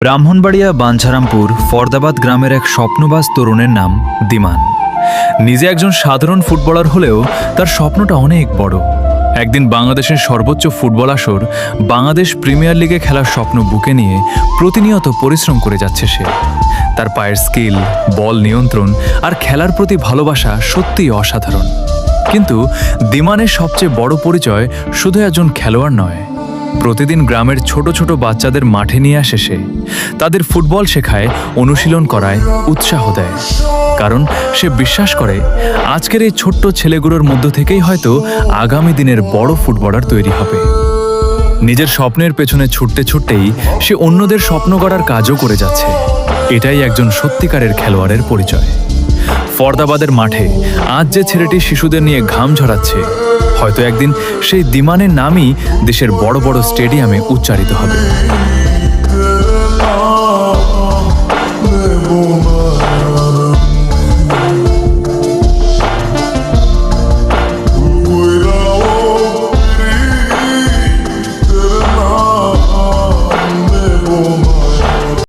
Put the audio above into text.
ব্রাহ্মণবাড়িয়া বাঞ্ছারামপুর ফরদাবাদ গ্রামের এক স্বপ্নবাজ তরুণের নাম দিমান। নিজে একজন সাধারণ ফুটবলার হলেও তার স্বপ্নটা অনেক বড়। একদিন বাংলাদেশের সর্বোচ্চ ফুটবল আসর বাংলাদেশ প্রিমিয়ার লিগে খেলার স্বপ্ন বুকে নিয়ে প্রতিনিয়ত পরিশ্রম করে যাচ্ছে সে। তার পায়ের স্কিল, বল নিয়ন্ত্রণ আর খেলার প্রতি ভালোবাসা সত্যিই অসাধারণ। কিন্তু দিমানের সবচেয়ে বড় পরিচয় শুধু একজন খেলোয়াড় নয়, প্রতিদিন গ্রামের ছোট ছোট বাচ্চাদের মাঠে নিয়ে আসে সে। তাদের ফুটবল শেখায়, অনুশীলন করায়, উৎসাহ দেয়। কারণ সে বিশ্বাস করে আজকের এই ছোট্ট ছেলেগুলোর মধ্য থেকেই হয়তো আগামী দিনের বড় ফুটবলার তৈরি হবে। নিজের স্বপ্নের পেছনে ছুটতে ছুটতেই সে অন্যদের স্বপ্ন গড়ার কাজও করে যাচ্ছে। এটাই একজন সত্যিকারের খেলোয়াড়ের পরিচয়। ফরদাবাদের মাঠে আজ যে ছেলেটি শিশুদের নিয়ে ঘাম ঝরাচ্ছে, হয়তো একদিন সেই দিমানের নামই দেশের বড় বড় স্টেডিয়ামে উচ্চারিত হবে।